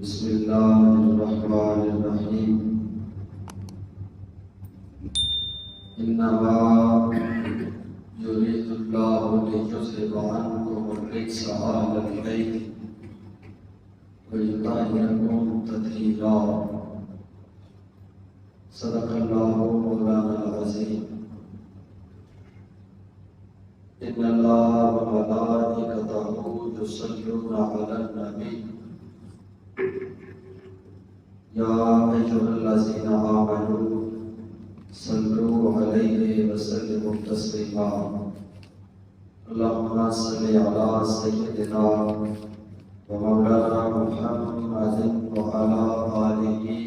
بسم اللہ الرحمن الرحیم انما یرید اللہ لیذھب عنکم الرجس اہل البیت ویطہرکم تطہیرا۔ صدق اللہ مولانا العظیم۔ ان اللہ وملائکتہ یصلون علی النبی یا ایھا الذین آمنوا صلوا علیہ وسلموا تسلیما۔ اللہم صل علی سیدنا ومولانا محمد وعلی آلہ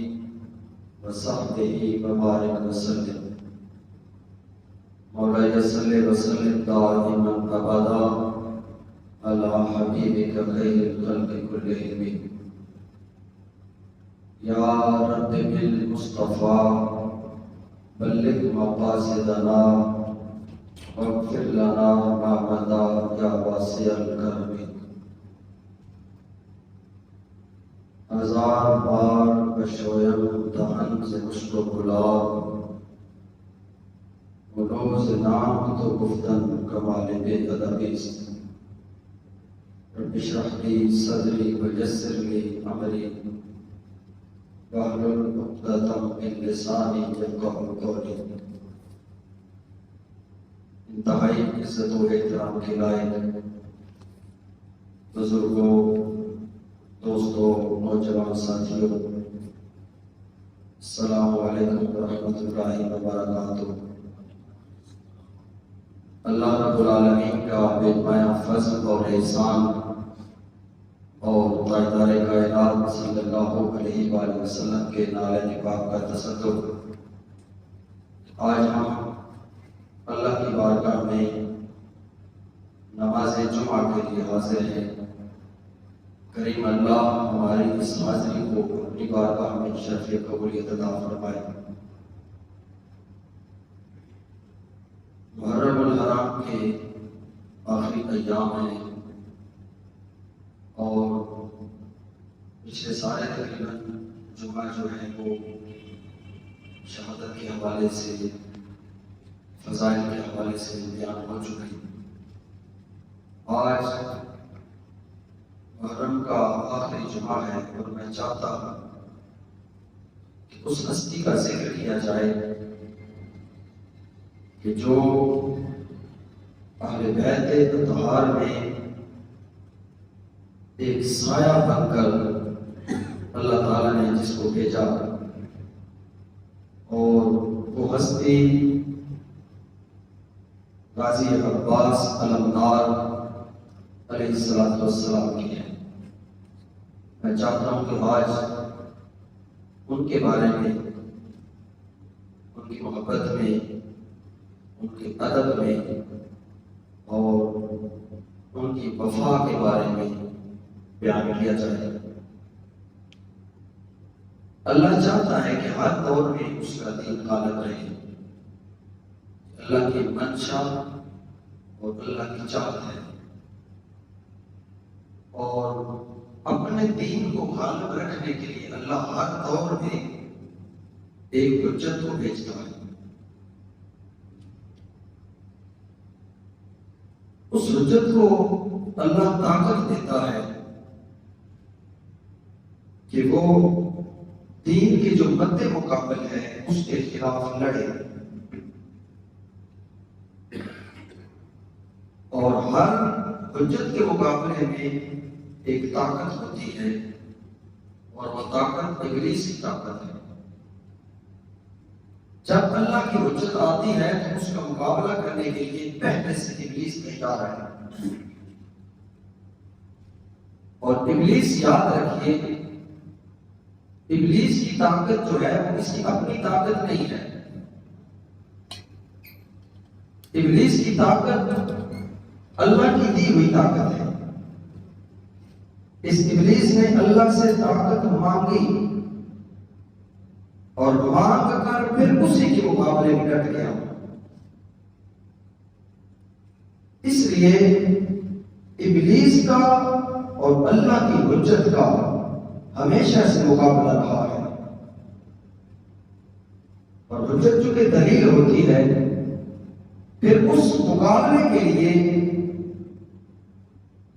وصحبہ وبارک وسلم۔ مولانا صلی وسلم دائما ابدا علی حبیبک خیر الخلق کلہم۔ یا رب بالمصطفیٰ بلغ مقاصدنا واغفر لنا ما مضى یا واسع الکرم۔ ہزار بار بشویم دہن سے مشک و گلاب، گلوز نام تو گفتن کمال بے ادبی است۔ رب اشرح لی صدری ویسر لی امری واحلل عقدۃ من لسانی یفقہوا قولی۔ انتہائی عزت و احترام کے لائق بزرگوں، دوستوں، نوجوان ساتھیوں، السلام علیکم ورحمۃ اللہ وبرکاتہ۔ اللہ رب العالمین کا بے پایہ فضل اور احسان اور تاجدار کائنات صلی اللہ علیہ وآلہ وسلم کے نالے پاک کا تصدق، آج ہم اللہ کی بارگاہ میں نماز جمعہ کے لیے حاضر ہیں۔ کریم اللہ ہماری اس حاضری کو اپنی بارگاہ میں شرف قبولیت عطا فرمائے۔ محرم الحرام کے آخری ایام ہیں اور پچھلے سارے تقریباً جمعہ جو ہے وہ شہادت کے حوالے سے، فضائل کے حوالے سے بیان ہو چکی۔ آج محرم کا آخری جمعہ ہے اور میں چاہتا ہوں کہ اس ہستی کا ذکر کیا جائے کہ جو اہل بیت اطہار میں ایک سایہ بن کر اللہ تعالیٰ نے جس کو بھیجا، اور وہ ہستی غازی عباس علمدار علیہ السلام کی ہے۔ میں چاہتا ہوں کہ آج ان کے بارے میں، ان کی محبت میں، ان کے ادب میں اور ان کی وفا کے بارے میں بیان کیا جائے۔ اللہ چاہتا ہے کہ ہر دور میں اس کا دین غالب رہے۔ اللہ کی منشا اور اللہ کی چاہت ہے، اور اپنے دین کو غالب رکھنے کے لیے اللہ ہر دور میں ایک حجت کو بھیجتا ہے۔ اس حجت کو اللہ طاقت دیتا ہے کہ وہ دین کے جو مد مقابل ہے اس کے خلاف لڑے، اور ہر حجت کے مقابلے میں ایک طاقت ہوتی ہے، اور وہ طاقت ابلیس کی طاقت ہے۔ جب اللہ کی حجت آتی ہے تو اس کا مقابلہ کرنے کے لیے پہلے سے ابلیس تیار ہے، اور ابلیس یاد رکھیے، ابلیس کی طاقت جو ہے وہ اس کی اپنی طاقت نہیں ہے۔ ابلیس کی طاقت اللہ کی دی ہوئی طاقت ہے۔ اس ابلیس نے اللہ سے طاقت مانگی اور مانگ کر پھر اسی کے مقابلے میں ڈٹ گیا۔ اس لیے ابلیس کا اور اللہ کی حجت کا ہمیشہ سے مقابلہ رہا ہے، اور حجت چونکہ دلیل ہوتی ہے، پھر اس مقابلے کے لیے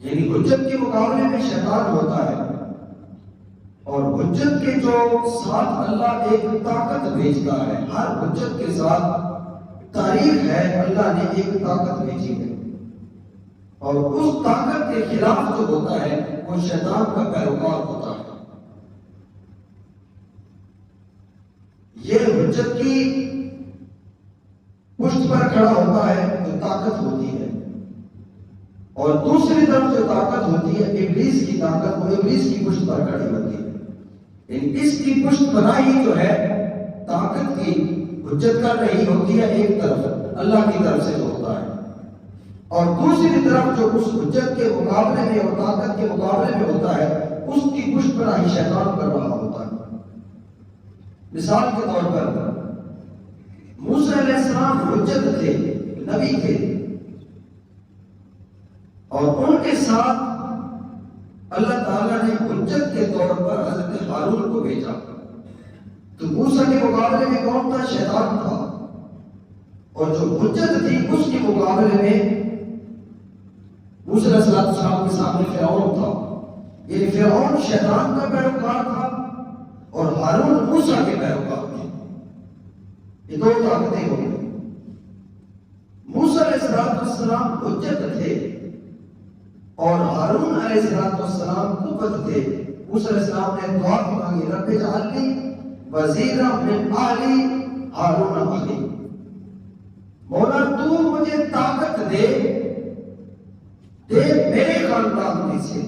یعنی حجت کے مقابلے میں شیطان ہوتا ہے، اور حجت کے جو ساتھ اللہ ایک طاقت بھیجتا ہے، ہر حجت کے ساتھ تاریخ ہے، اللہ نے ایک طاقت بھیجی ہے، اور اس طاقت کے خلاف جو ہوتا ہے وہ شیطان کا پیروکار ہوتا ہے۔ یہ حجت کی پشت پر کھڑا ہوتا ہے جو طاقت ہوتی ہے، اور دوسری طرف جو طاقت ہوتی ہے ابلیس کی طاقت، وہ ابلیس کی پشت پر کھڑی ہوتی ہے۔ اس کی پشت پناہی جو ہے طاقت کی حجت کر رہی ہوتی ہے ایک طرف اللہ کی طرف سے جو ہوتا ہے، اور دوسری طرف جو اس حجت کے مقابلے میں اور طاقت کے مقابلے میں ہوتا ہے اس کی پشت پناہی شیطان کر رہا ہوتا ہے۔ مثال کے طور پر موسیٰ علیہ السلام حجت تھے، نبی تھے، اور ان کے ساتھ اللہ تعالیٰ نے حجت کے طور پر حضرت ہارون کو بھیجا۔ تو موسیٰ کے مقابلے میں کون تھا؟ شیطان تھا، اور جو حجت تھی اس کے مقابلے میں موسیٰ علیہ السلام کے سامنے فرعون تھا، یعنی فرعون شیطان کا پیروکار تھا اور ہارون موسیٰ کے پیروکار تھے۔ یہ دو طاقتیں ہو گئی۔ موسیٰ علیہ السلام حجت تھے اور ہارون علیہ السلام قوت تھے۔ موسیٰ علیہ السلام نے دعا مانگی، رب اجعلنی وزیرا من اہلی ہارون اخی، مولا تو مجھے طاقت دے میرے خاندان میں سے،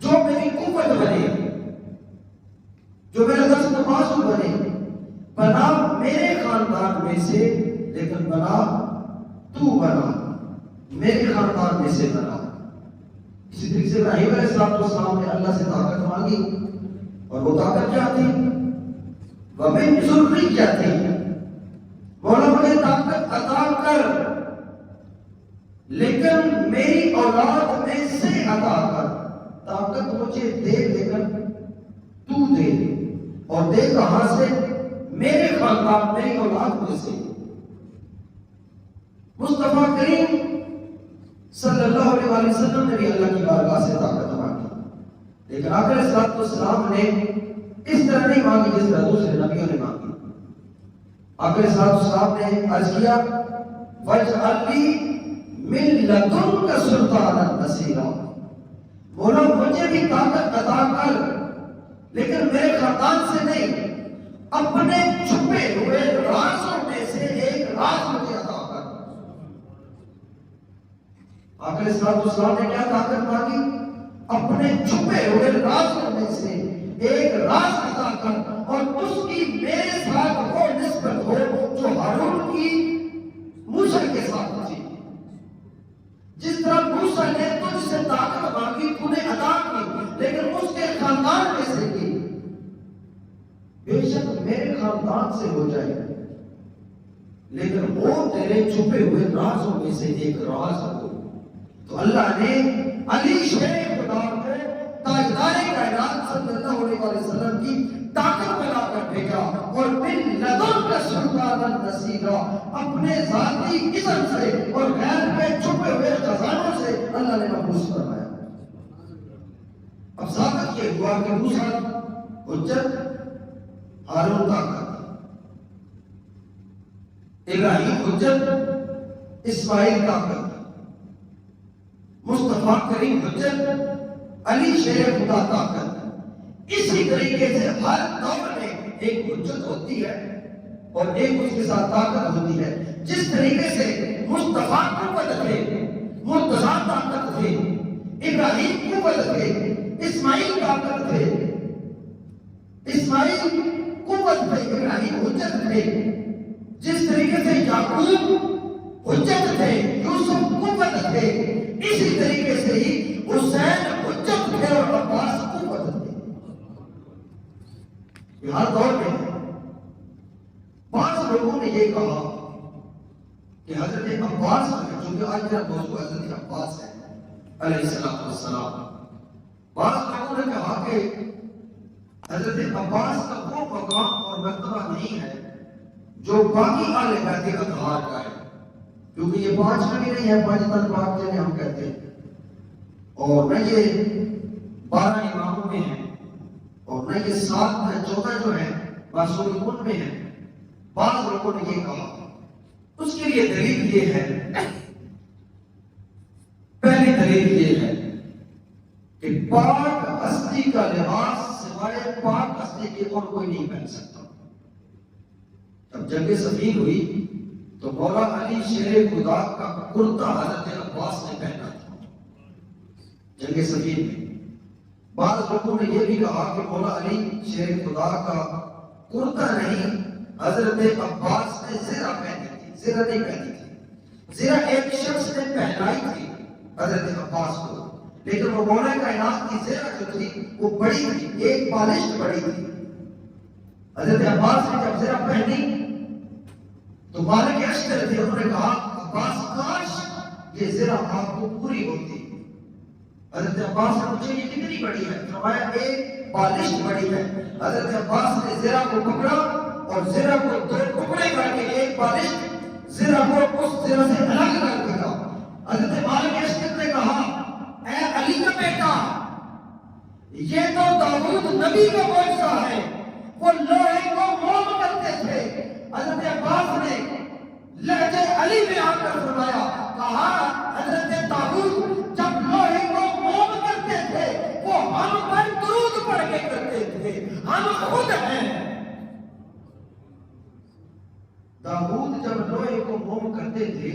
جو میری قوت بنے، جو میرا دست بازو بنے، بنا میرے خاندان میں سے، لیکن بنا تو بنا میرے خاندان میں سے بنا۔ اسی طریقے سے ابراہیم علیہ السلام نے اللہ سے طاقت مانگی، اور وہ طاقت کیا تھی؟ وَمِن ذُرِّيَّتِي، مولا مجھے طاقت عطا کر، لیکن میری اولاد میں سے عطا کر۔ طاقت مجھے دے لیکن تو دے، اور دے کہاں سے؟ میرے خاندان، میری اولاد میں سے۔ مصطفیٰ کریم صلی اللہ علیہ وسلم نے بھی اللہ کی بارگاہ سے طاقت مانگی، لیکن آقا علیہ الصلوۃ والسلام نے اس طرح نہیں مانگی جس طرح دوسرے نبیوں نے مانگی۔ آقا علیہ الصلوۃ والسلام نے عرض کیا وَاجْعَلْ لِي مِن لَدُنْكَ سُلْطَانًا نَصِيرًا، مولا مجھے بھی طاقت عطا کر، لیکن میرے خاندان سے نہیں، اپنے چھپے ہوئے رازوں میں سے ایک راز مجھے عطا کر۔ آقا علیہ السلام نے کیا طاقت مانگی؟ اپنے چھپے ہوئے رازوں میں سے ایک راز عطا کر، اور اس کی میرے ساتھ وہ نسبت ہو جو ہارون کی موسیٰ کے ساتھ تھی۔ جس طرح موسیٰ نے تجھ سے طاقت مانگی، تو نے عطا کی، لیکن اس کے خاندان میں سے کی، بے شک میرے خاندان سے ہو جائے، لیکن وہ تیرے چھپے ہوئے رازوں میں سے ایک راز ہو۔ تو اللہ نے علی شیر خدا کو تاجدار کائنات صلی اللہ علیہ وسلم کی طاقت بنا کر بھیجا، اور من لدنک سلطانا نصیرا، اپنے ذاتی اذن سے اور غیر میں چھپے ہوئے خزانوں سے اللہ نے محفوظ فرمایا۔ اب ثابت یہ ہوا کہ موسیٰ حجت، ہارون طاقت، ابراہیم حجت، اسماعیل طاقت، مصطفیٰ کریم حجت، علی شیر خدا طاقت۔ اسی طریقے سے ہر دور میں ایک حجت ہوتی ہے اور ایک اس کے ساتھ طاقت ہوتی ہے۔ جس طریقے سے مصطفیٰ قوت تھے، مرتضیٰ طاقت تھے، ابراہیم قوت تھے، اسماعیل طاقت تھے، اسماعیل قوت تھے، ابراہیم حجت تھے۔ جس طریقے سے یعقوب حجت تھے، یوسف قوت تھے، اسی طریقے سے ہی حسین حجت تھے اور عباس قوت تھے۔ ہر دور میں بعض لوگوں نے یہ کہا کہ حضرت عباس، چونکہ آج میرا موضوع حضرت عباس ہے علیہ السلام، بعض لوگوں نے کہا کہ حضرت عباس کا وہ مقام اور مرتبہ نہیں ہے جو باقی آل بیت اطہار کا ہے، کیونکہ یہ 5 میں بھی نہیں ہے، 5 تن پاک جنہیں ہم کہتے ہیں، اور نہ یہ 12 اماموں میں ہے، اور نہ یہ 7 یا 14 جو ہیں معصومون میں ہیں۔ بعض لوگوں نے یہ کہا، اس کے لیے دلیل یہ ہے، پہلی دلیل یہ ہے کہ پاک ہستی کا لباس سوائے پاک ہستی کے اور کوئی نہیں پہن سکتا۔ جب جنگ صفین ہوئی تو مولا علی شیر خدا کا کرتا حضرت عباس نے پہنا تھا جنگ صفین میں۔ بعض لوگوں نے یہ بھی کہا کہ مولا علی شیر خدا کا کرتا نہیں، حضرت عباس نے زرہ پہنی تھی، زرہ نہیں پہنی تھی۔ زرہ ایک شخص نے پہنائی تھی حضرت عباس کو، لیکن وہ مولا کائنات کی زرہ جو تھی وہ بڑی تھی، ایک بالشت بڑی تھی۔ حضرت عباس نے جب زرہ پہنی تو مالک اشتر تھے، انہوں نے کہا عباس کاش یہ زرہ آپ کو پوری ہوتی۔ حضرت عباس نے پوچھا یہ کتنی بڑی ہے؟ فرمایا ایک بالشت بڑی ہے۔ حضرت عباس نے زرہ کو پکڑا اور زرہ کو 2 ٹکڑے کر کے ایک بالشت زرہ کو اس زرہ سے الگ کر دیا۔ حضرت مالک اشتر نے کہا اے علی کا بیٹا، یہ تو داؤد نبی کا معجزہ ہے، وہ لوہے کو موم کرتے تھے۔ حضرت عباس نے لہجے علی میں آ کر فرمایا، کہا حضرت داؤد جب لوہے کو موم کرتے تھے وہ ہم پر درود پڑھ کے کرتے تھے، ہم خود ہیں۔ داؤد جب لوہے کو موم کرتے تھے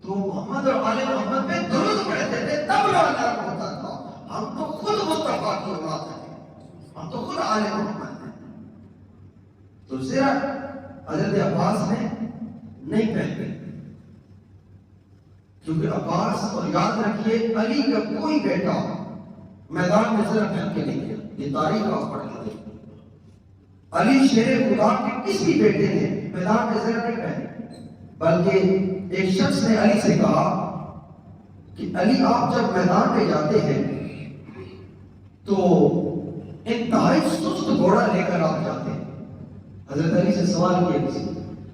تو محمد اور آل محمد پہ درود پڑھتے تھے، تب لوہا ہوتا تھا۔ ہم تو خود مصطفیٰ کی اولاد ہیں، ہم تو خود آل محمد ہیں۔ تو زرہ حضرت عباس نے نہیں پہنے، کیونکہ عباس، اور یاد رکھیے علی کا کوئی بیٹا میدان میں زرہ پہن کے نہیں گیا، یہ تاریخ آپ پڑھ کے دیکھیں۔ علی شیر خدا کے کسی بیٹے نے میدان میں زرہ نہیں پہنے، بلکہ ایک شخص نے علی سے کہا کہ علی آپ جب میدان میں جاتے ہیں تو انتہائی سست گھوڑا لے کر آپ جاتے ہیں۔ حضرت علی سے سوال کیا کسی،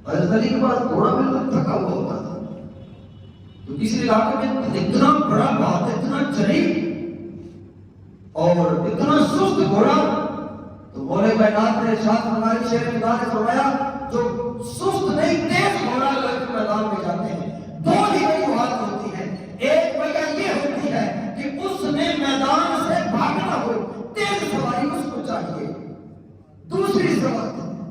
حضرت علی کے پاس گھوڑا بالکل تھکا ہوا ہوتا تھا، تو کسی علاقے میں اتنا بڑا بات، اتنا چری اور اتنا سست گھوڑا، تو مولا کائنات نے ارشاد فرمایا، شیر خدا نے فرمایا جو سست نہیں تیز گھوڑا لے کر میدان میں جاتے ہیں، 2 ہی وجوہات ہوتی ہیں۔ ایک وجہ یہ ہوتی ہے کہ اس نے میدان سے بھاگنا ہو، تیز سواری اس کو چاہیے۔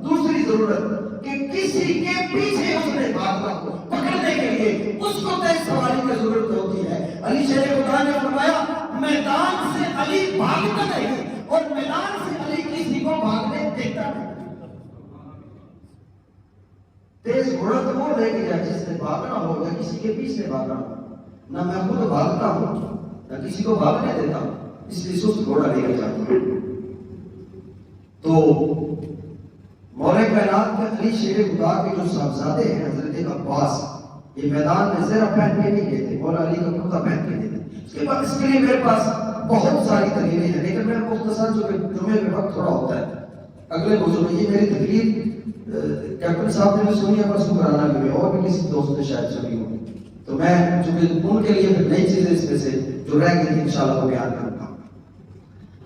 دوسری ضرورت کہ کسی کے پیچھے اس نے بھاگنا ہو، پکڑنے کے لیے اس کو تیز سواری کی ضرورت ہوتی ہے۔ علی شیر خدا نے فرمایا میدان سے علی بھاگتا نہیں، اور میدان سے علی کسی کو بھاگنے دیتا نہیں۔ تیز گھوڑا تو وہ لے کے جائے جس نے بھاگنا ہو یا کسی کے پیچھے بھاگنا ہو، نہ میں خود بھاگتا ہوں نہ کسی کو بھاگنے دیتا ہوں، اس لیے سست گھوڑا لے کے جاتا ہوں۔ تو مولا کائنات کے علی شیر خدا کے جو صاحبزادے ہیں حضرت عباس، یہ میدان میں زرہ پہن کے نہیں گئے تھے، مولا علی کا کرتا پہن کے گئے تھے۔ اس کے بعد اس کے لیے میرے پاس بہت ساری دلیلیں ہیں، لیکن میں مختصر جو کہ جمعے میں وقت تھوڑا ہوتا ہے، اگلے موضوع میں یہ میری تقریر کیپٹن صاحب نے بھی سنی ہے، پرسوں کرانا بھی اور بھی کسی دوست نے شاید سنی ہو، تو میں چونکہ ان کے لیے پھر نئی چیزیں اس میں سے جو رہ گئی تھی انشاءاللہ وہ بیان کروں گا۔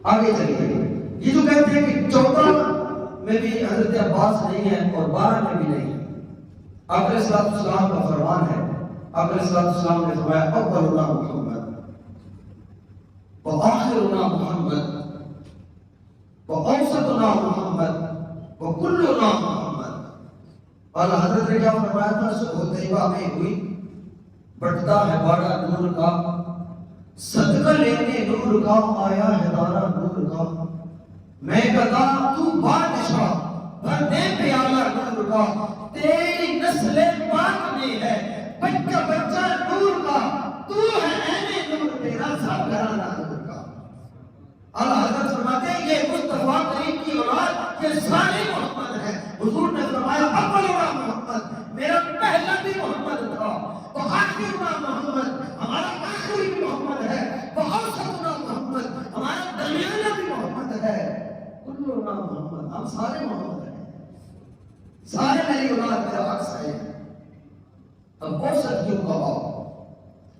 آگے چلیے، یہ جو کہتے ہیں کہ 14 میں بھی حضرت عباس نہیں ہے اور 12 میں بھی نہیں ہے، آپ علیہ السلام کا فرمان ہے۔ آپ علیہ السلام نے فرمایا اولنا محمد وآخرنا محمد وأوسطنا محمد وكلنا محمد۔ اور حضرت نے کیا فرمایا تھا؟ صبح طیبہ میں ہوئی، بٹتا ہے باڑا نور کا، صدقہ لینے نور کا، آیا ہے دارا نور کا، میں کہتا تو بادشاہ بھر دے پیالہ نور کا، تیری نسل پاک میں ہے بچہ بچہ نور کا، تو ہے عین نور تیرا سب گھرانہ نور کا۔ اللہ حضرت فرماتے ہیں یہ مصطفیٰ کریم کی اولاد یہ سارے محمد ہیں۔ حضور نے فرمایا اولنا محمد، میرا پہلا بھی محمد تھا، تو آخرنا محمد، ہمارا آخری بھی محمد ہے، تو اوسطنا محمد، ہمارا نام محمد، ہم سارے محمد ہیں، سارے میری اولاد میرا عکس ہے۔ اب اوسط کیوں کہا؟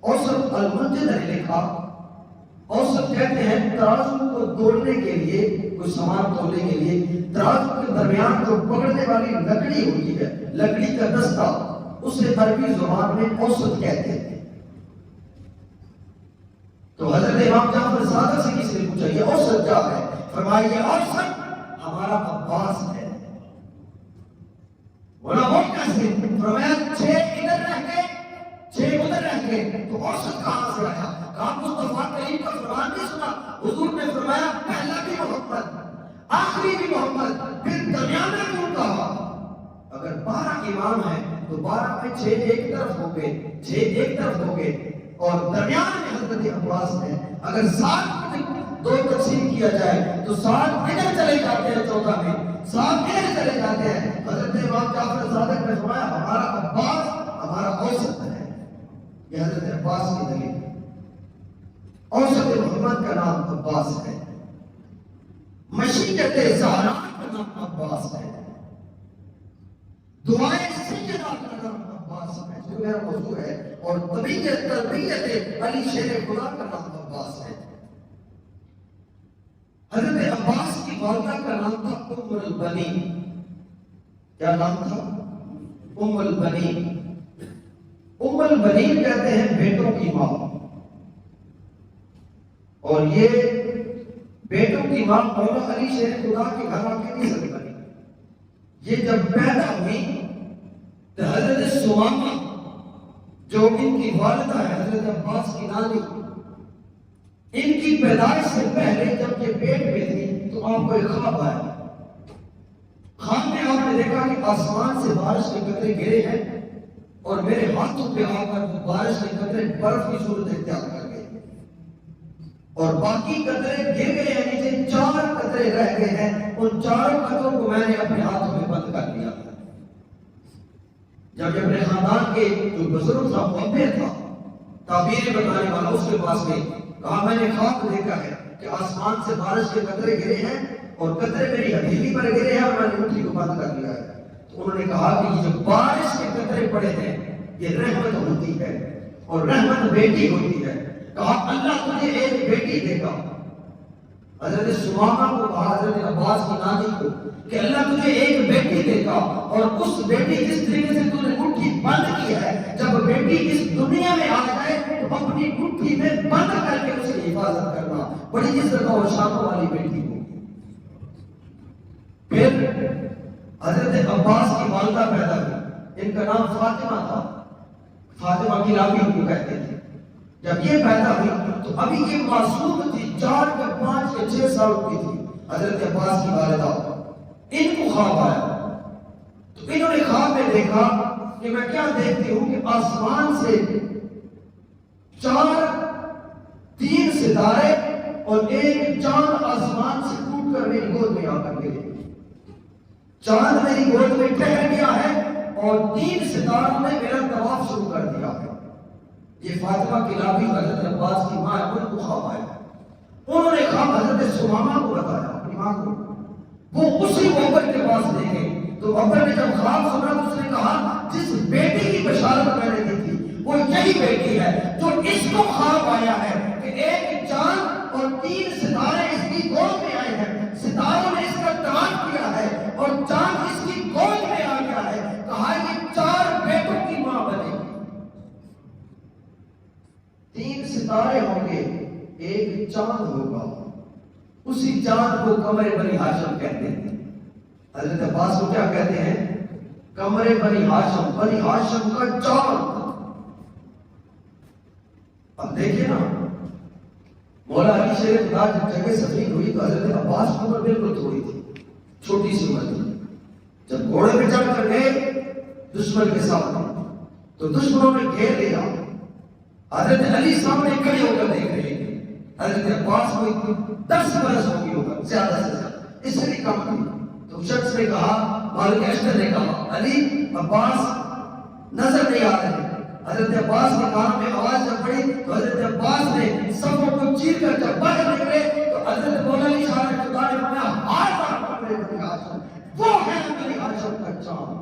اوسط المنجد نے لکھا، اوسط کہتے ہیں ترازو کو تولنے کے لیے، کوئی سامان تولنے کے لیے ترازو کے درمیان جو پکڑنے والی لکڑی ہوتی ہے، لکڑی کا دستہ، اسے عربی زبان میں اوسط کہتے ہیں۔ تو حضرت امام جعفر صادق سے کسی نے پوچھا یہ اوسط کیا ہے؟ فرمایا یہ اوسط ہمارا عباس ہے۔ بولا وہ کیسے؟ فرمایا 6 ادھر رہ گئے 6 ادھر رہ گئے تو اوسط کہاں سے آیا؟ کہا مصطفیٰ کریم کا فرمان نہیں سنا؟ حضور نے فرمایا پہلا بھی محمد، آخری بھی محمد، پھر درمیان میں کیوں کہا؟ اگر 12 امام ہیں تو 12 میں 6 ایک طرف ہو گئے، 6 ایک طرف ہو گئے، اور درمیان میں حضرت عباس ہے۔ اگر 7 دو تقسیم کیا جائے تو 7 ادھر چلے جاتے ہیں 14 میں، 7 ادھر چلے جاتے ہیں۔ حضرت امام جعفر صادق نے فرمایا ہمارا عباس ہمارا اوسط ہے۔ یہ حضرت عباس کی دلیل ہے۔ اوسط محمد کا نام عباس ہے، مشیت زہرا کا نام عباس ہے، دعائے سیدہ کا نام عباس ہے جو میرا موضوع ہے، اور تربیت علی شیر خدا کا نام عباس ہے۔ حضرت عباس کی والدہ کا نام تھا ام البنین۔ کیا نام تھا؟ ام البنین۔ ام البنین کہتے ہیں بیٹوں کی ماں، اور یہ بیٹوں کی ماں مولا علی شیر خدا کے گھر آ کے نہیں سکتی۔ یہ جب پیدا ہوئی تو حضرت سمامہ جو ان کی والدہ ہے، حضرت عباس کی نانی، ان کی پیدائش سے پہلے جب یہ پیٹ میں تھی تو آپ کو ایک خواب آیا۔ خواب میں آپ نے دیکھا کہ آسمان سے بارش کے قطرے گرے ہیں اور میرے ہاتھوں پہ آ کر بارش کے قطرے برف کی صورت اختیار کر گئے، اور باقی قطرے گر گئے ہیں نیچے، 4 قطرے رہ گئے ہیں۔ ان 4 قطروں کو میں نے اپنے ہاتھوں میں بند کر لیا۔ جب اپنے خاندان کے جو بزرگ تھا، معبر تھا، تعبیر بتانے والا، اس کے پاس گئے، کہا میں نے خواب دیکھا ہے کہ آسمان سے بارش کے قطرے گرے ہیں اور قطرے میری ہتھیلی پر گرے ہیں اور میں نے مٹھی کو بند کر لیا ہے۔ تو انہوں نے کہا کہ یہ جو بارش کے قطرے پڑے ہیں یہ رحمت ہوتی ہے، اور رحمت بیٹی ہوتی ہے۔ کہا اللہ تجھے ایک بیٹی دے گا۔ حضرت سمامہ کو کہا، حضرت عباس کی نانی کو، کہ اللہ تجھے ایک بیٹی دے گا، اور اس بیٹی جس طریقے سے تو نے مٹھی بند کی ہے، جب بیٹی اس دنیا میں آ جائے تو اپنی مٹھی میں بند کر کے اس کی حفاظت کرنا۔ بڑی عزت اور شان والی بیٹی کو۔ پھر حضرت عباس کی والدہ پیدا ہوئی، ان کا نام فاطمہ تھا، فاطمہ کی لابی کو کہتے تھے۔ جب یہ پیدا ہوئی تو ابھی یہ معصوم تھی، 4 یا 5 یا 6 سال کی تھی حضرت عباس کی والدہ۔ ان کو خواب آیا تو انہوں نے خواب میں دیکھا کہ میں کیا دیکھتی ہوں کہ آسمان سے 3 ستارے اور ایک چاند آسمان سے ٹوٹ کر میری گود میں آ کر گرے۔ چاند میری گود میں ٹھہر گیا ہے اور 3 ستاروں نے میرا طواف شروع کر دیا ہے۔ یہ فاطمہ کلابی حضرت عباس کی ماں ہے، ان کو خواب آیا۔ انہوں نے خواب حضرت سمامہ کو بتایا، اپنی ماں کو۔ وہ اسی معبر کے پاس لے گئے تو معبر نے جب خواب سنا تو اس نے کہا جس بیٹی کی بشارت میں نے دی تھی وہ یہی بیٹی ہے جو اس کو خواب آیا ہے کہ ایک چاند اور 3 ستارے اس کی گود میں آئے ہیں، ستاروں نے اس کا طواف کیا ہے اور چاند اس کی گود میں آ گیا ہے۔ کہا یہ 4 بیٹوں کی ماں بنے گی، 3 ستارے ہوں گے، ایک چاند ہوگا، اسی چاند کو قمر بنی ہاشم کہتے ہیں۔ حضرت عباس کو کیا کہتے ہیں؟ قمر بنی ہاشم، بنی ہاشم کا چاند۔ اب دیکھیں نا، مولا علی شیر خدا جب جگہ سفید ہوئی تو حضرت عباس کی عمر بالکل تھوڑی تھی، چھوٹی سی عمر تھی۔ جب گھوڑے پہ چڑھ کر گئے دشمن کے سامنے تو دشمنوں نے گھیر لیا، حضرت علی سامنے کھڑے ہو کر دیکھ رہے تھے۔ حضرت عباس کو 10 برس ہو گئی ہوگا، زیادہ سے زیادہ، اس سے بھی کم تھی۔ تو شخص نے کہا، مالک اشتر نے کہا، علی عباس نظر نہیں آ رہے۔ حضرت عباس کے کان میں آواز جب پڑی تو حضرت عباس نے صفوں کو چیر کر جب باہر نکلے تو حضرت مولا علی شاہ خدا نے فرمایا ہاتھ ہاشم، وہ ہے بنی ہاشم کا چاند۔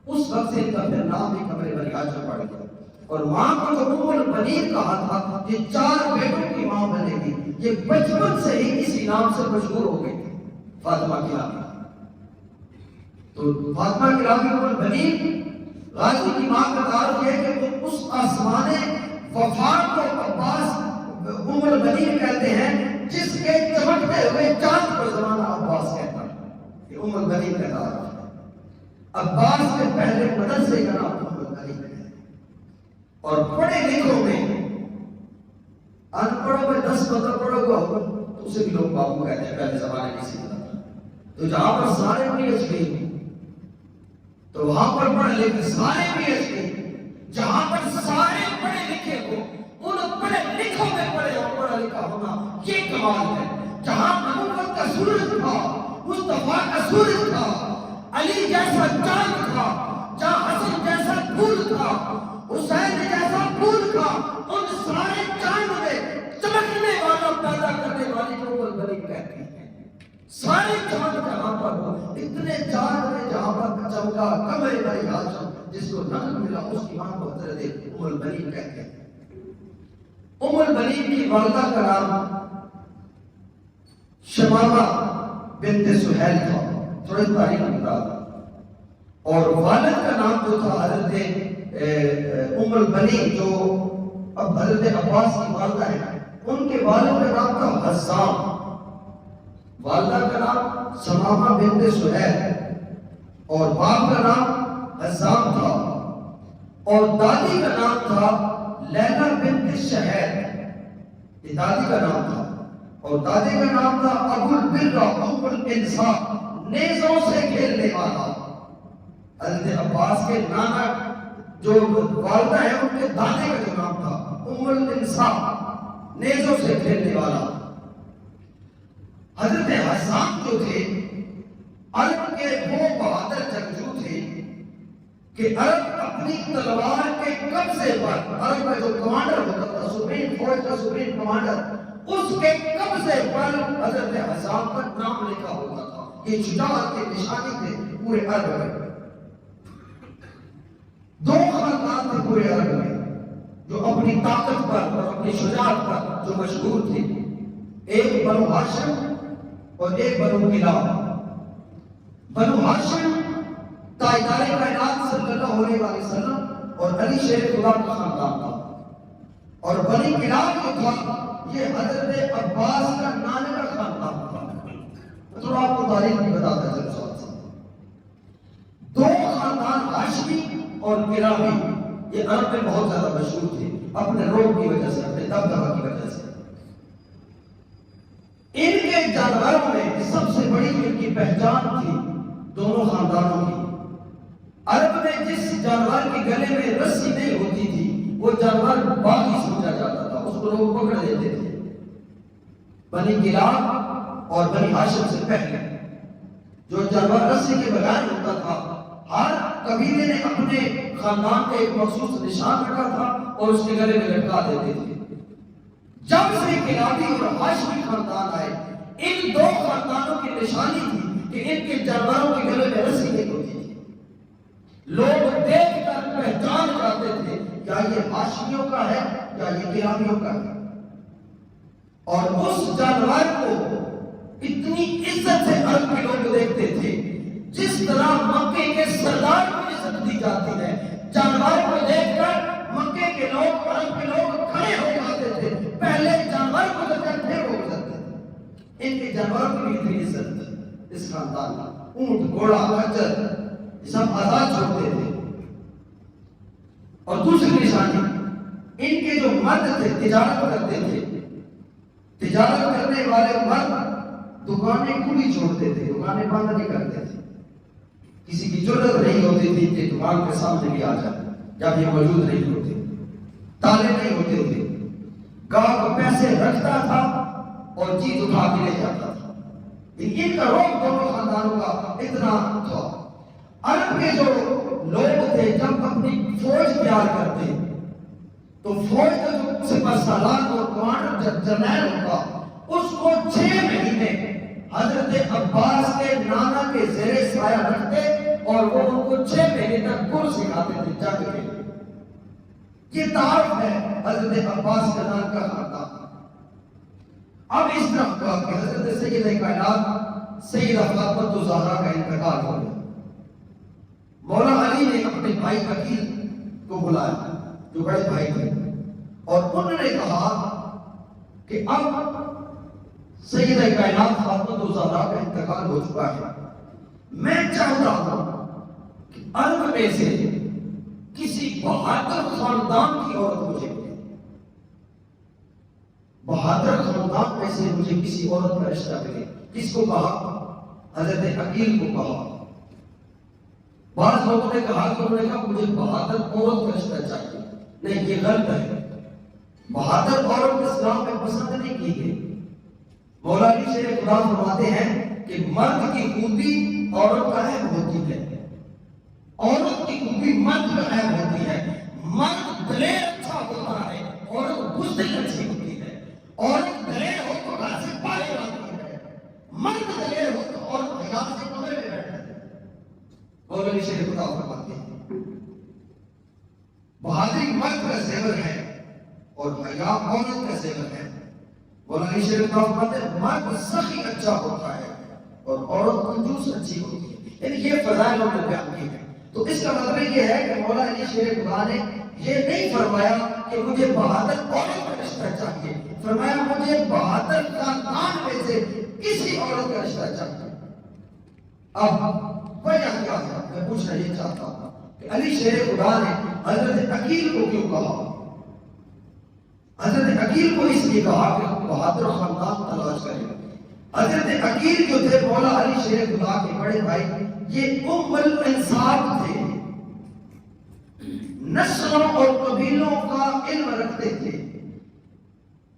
اس وقت سے ان کا پھر نام بھی قمر بنی ہاشم پڑ گیا۔ اور ماں کو جو ام البنین کہا تھا، یہ 4 بیٹوں کی ماں بنے گی، یہ بچپن سے ہی اسی نام سے مشہور ہو گئی تھی، فاطمہ کلابی۔ تو فاطمہ کلابی ام البنین غازی کی ماں کا تعارف یہ ہے کہ وہ اس آسمان وفا کو عباس ام البنین کہتے ہیں جس کے چمکتے ہوئے چاند کو زمانہ عباس کہتا ہے۔ یہ ام البنین کا تعارف ہے۔ عباس کے پہلے مدرسے کا نام ام البنین ہے۔ اور پڑھے لکھوں میں ان پڑھوں میں 10 پڑھا ہوا ہو تو اسے بھی لوگ بابو کہتے ہیں، پہلے زمانے میں اسی طرح تھا۔ تو جہاں پر سارے پی ایچ ڈی تو وہاں پر پڑھ لکھے سارے پی ایچ ڈی، جہاں پر سارے پڑھے لکھے ہو ان پڑھے لکھوں میں پڑھے اور پڑھا لکھا ہونا یہ کمال ہے۔ جہاں محمد کا سورج تھا، مصطفیٰ کا سورج تھا، علی جیسا چاند تھا، جہاں حسن جیسا پھول تھا، حسین جیسا پھول تھا، ان سارے چاند میں چمکنے والا پیدا کرنے والی کو ام البنین کہتی ہے۔ سارے چاند جہاں پر ہو، اتنے چاند میں جہاں پر چمکا قمر بنی ہاشم جس کو نقل ملا، اس کی ماں کو حضرت ام البنین کہتے ہیں۔ ام البنین کی والدہ کا نام شمامہ بنت سہیل تھا، تھوڑی تاریخ بتا، اور والد کا نام جو تھا حضرت ام البنین جو اب حضرت عباس کی والدہ ہے، ان کے والد کا نام تھا حسام، والدہ کا نام شمامہ بنت سہیل اور باپ کا نام حسام تھا، اور دادی کا نام تھا لیلا بنت شہید، یہ دادی کا نام تھا، اور دادی کا نام تھا ابو البر ام الانصاف، نیزوں سے کھیلنے والا۔ حضرت عباس کے نانا جو والدہ ہے ان کے دادے کا جو نام تھا ام الانصاف، نیزوں سے کھیلنے والا۔ حضرت حسام جو تھے عرب کے وہ بہادر جنگجو تھے کہ عرب اپنی تلوار کے قبضے پر، عرب کا جو کمانڈر ہوتا تھا، سپریم فوج کا سپریم کمانڈر، اس کے قبضے پر حضرت حسام کا نام لکھا ہوتا تھا۔ یہ شجاعت کی نشانی تھے پورے عرب میں۔ 2 خاندان تھے پورے عرب میں جو اپنی طاقت پر اور اپنی شجاعت پر جو مشہور تھے، ایک بنو ہاشم اور ایک بنو کلاب۔ بنو ہاشم تاجدار کائنات صلی اللہ علیہ وسلم اور علی شیر خدا کا خاندان تھا، اور بنی کلاب جو تھا یہ حضرت عباس کا نانے کا خاندان تھا۔ تو آپ کو تاریخ بھی بتاتا ہے ساتھ ساتھ۔ 2 خاندان ہاشمی اور کلابی یہ عرب میں بہت زیادہ مشہور تھے اپنے روب کی وجہ سے، اپنے دبدبہ کی وجہ سے۔ ان کے جانوروں میں سب سے بڑی ان کی پہچان تھی دونوں خاندانوں کی۔ عرب میں جس جانور کے گلے میں رسی نہیں ہوتی تھی وہ جانور باغی سمجھا جاتا تھا، اس کو لوگ پکڑ لیتے تھے۔ بنی کلاب اور بنی ہاشم سے پہلے جو جانور رسی کے بغیر ہوتا تھا، ہر قبیلے نے اپنے خاندان کے ایک مخصوص نشان رکھا تھا اور اس کے گلے میں لٹکا دیتے تھے۔ جب سے کلابی اور ہاشمی خاندان آئے، ان 2 خاندانوں کی نشانی تھی کہ ان کے جانوروں کے گلے میں رسی نہیں ہوتی تھی۔ لوگ دیکھ کر پہچان جاتے تھے کیا یہ ہاشمیوں کا ہے یا یہ کلابیوں کا ہے، اور اس جانور کو اتنی عزت سے عرب کے لوگ دیکھتے تھے جس طرح مکے کے سردار کو عزت دی جاتی ہے۔ جانور کو دیکھ کر مکے کے لوگ، عرب کے لوگ کھڑے ہو جاتے تھے، پہلے جانور کو دیکھ کر پھر ہو جاتے تھے۔ ان کے جانوروں کی بھی اتنی عزت تھی اس خاندان کا۔ اونٹ، گھوڑا، خچر سب آزاد چھوڑتے تھے۔ اور دوسری نشانی، ان کے جو مرد تھے تجارت کرتے تھے، تجارت کرنے والے مرد دکانیں کھلی چھوڑتے تھے، دکانیں بند نہیں کرتے تھے۔ کسی کی ضرورت نہیں ہوتی تھی کہ دکان کے سامنے بھی آ جائے جب یہ موجود نہیں ہوتے، تالے نہیں ہوتے تھے۔ گاہک پیسے رکھتا تھا اور چیز اٹھا کے لے جاتا تھا۔ ان کا روب دونوں خاندانوں کا اتنا تھا۔ عرب کے جو لوگ تھے جب اپنی فوج تیار کرتے تو فوج کا جو سپہ سالار اور کمانڈر جنرل ہوگا اس کو 6 مہینے حضرت عباس کے نام سایہ رکھتے اور وہ ان کو 6 مہینے تک گر سکھاتے تھے جنگ کے. یہ تعارف ہے حضرت عباس کا نام کا خاندان. اب اس طرح کا کہ حضرت سیدہ کائنات سیدہ فاطمہ الزہرا کا انتقال ہو گیا. مولا علی نے اپنے بھائی عقیل کو بلایا جو بڑے بھائی تھے اور انہوں نے کہا کہ اب سیدہ کائنات فاطمہ الزہرا کا انتقال ہو چکا ہے. میں چاہتا ہوں کہ عرب میں سے کسی بہادر خاندان کی عورت مجھے ملے. بہادر خاندان میں سے مجھے کسی عورت کا رشتہ ملے. کس کو کہا؟ حضرت عقیل کو کہا. بعض لوگوں نے کہا کہ انہوں نے کہا مجھے بہادر عورت کا رشتہ چاہیے. نہیں، یہ غلط ہے. بہادر عورت اسلام میں پسند نہیں کی گئی. مولا علی شیر خدا فرماتے ہیں کہ مرد کی خوبی عورت کا عیب ہوتی ہے، عورت کی خوبی مرد کا عیب ہوتی ہے. مرد دلیر اچھا ہوتا ہے، عورت بزدل اچھی ہوتی ہے. عورت دلیر ہو تو گھر سے باہر آتی ہے، مرد دلیر ہو تو عورت حیا سے کمرے میں بیٹھتی ہے. مولا علی شیر خدا فرماتے ہیں بہادری مرد کا زیور ہے اور حیا عورت کا زیور ہے. مولا علی شیر خدا فرماتے ہیں مرد سخی اچھا ہوتا ہے اور عورت کنجوس اچھی ہوتی ہے. یعنی یہ فضائل انہوں نے بیان کی ہے. تو اس کا مطلب یہ ہے کہ مولا علی شیر خدا نے یہ نہیں فرمایا کہ مجھے بہادر عورت کا رشتہ چاہیے، فرمایا مجھے بہادر خاندان میں سے کسی عورت کا رشتہ چاہیے. اب وجہ کیا ہے؟ میں پوچھنا یہ چاہتا ہوں کہ علی شیر خدا نے حضرت عقیل کو کیوں کہا؟ حضرت عقیل کو اس لیے کہا کہ بہادر خاندان تلاش کرے. حضرت عقیل جو تھے مولا علی شیر خدا کے بڑے بھائی، یہ ام الانساب تھے، نسلوں اور قبیلوں کا علم رکھتے تھے.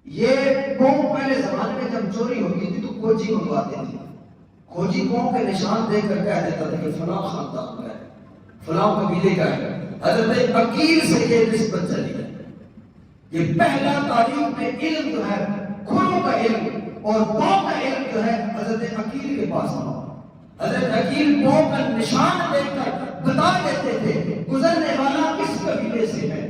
یہ قوم پہلے زمانے میں جب چوری ہوتی تھی تو کھوجی منگواتے تھے. کھوجی قوم کے نشان دیکھ کر کہہ دیتا تھا کہ فلاں خاندان کا ہے، فلاں قبیلے کا ہے. حضرت عقیل سے یہ نسبت چلی ہے. یہ پہلا تاریخ میں علم جو ہے کھروں کا علم اور پاؤں کا علم جو ہے حضرت عقیل کے پاس تھا. حضرت عقیل پاؤں کا نشان دیکھ کر بتا دیتے تھے گزرنے والا کس قبیلے سے ہے،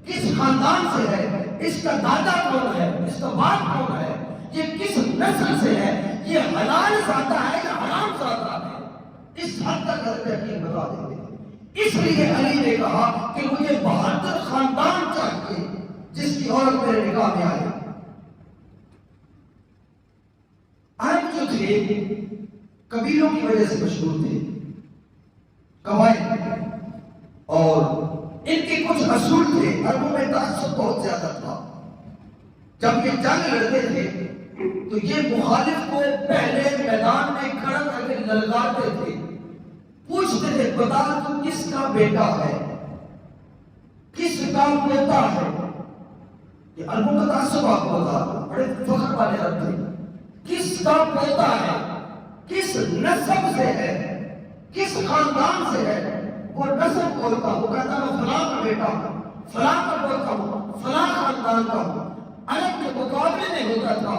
کس خاندان سے ہے، اس کا دادا کون ہے، اس کا باپ کون ہے، یہ کس نسل سے ہے، یہ حلال ذاتہ ہے یا حرام ذاتہ ہے. اس حد تک حضرت عقیل بتا دیتے تھے. اس لیے علی نے کہا کہ مجھے بہادر خاندان چاہیے جس کی عورت میرے نکاح میں آئے. عرب جو تھے قبیلوں کی وجہ سے مشہور تھے، قبائل، اور ان کے کچھ اصول تھے. عربوں میں تعصب بہت زیادہ تھا. جب یہ جنگ لڑتے تھے تو یہ مخالف کو پہلے میدان میں کھڑا کر کے للکارتے تھے، پوچھتے تھے بتا تو کس کا بیٹا ہے، کس کا پوتا ہے. یہ عربوں کا تعصب آپ کو بتا دو، بڑے فخر والے عرب تھے. کس کا پوتا ہے، کس نسب سے ہے، کس خاندان سے ہے. وہ نسب بولتا، وہ کہتا میں فلاں کا بیٹا ہوں، فلاں کا پوتا ہوں، فلاں خاندان کا ہوں. عرب کے مقابلے میں ہوتا تھا.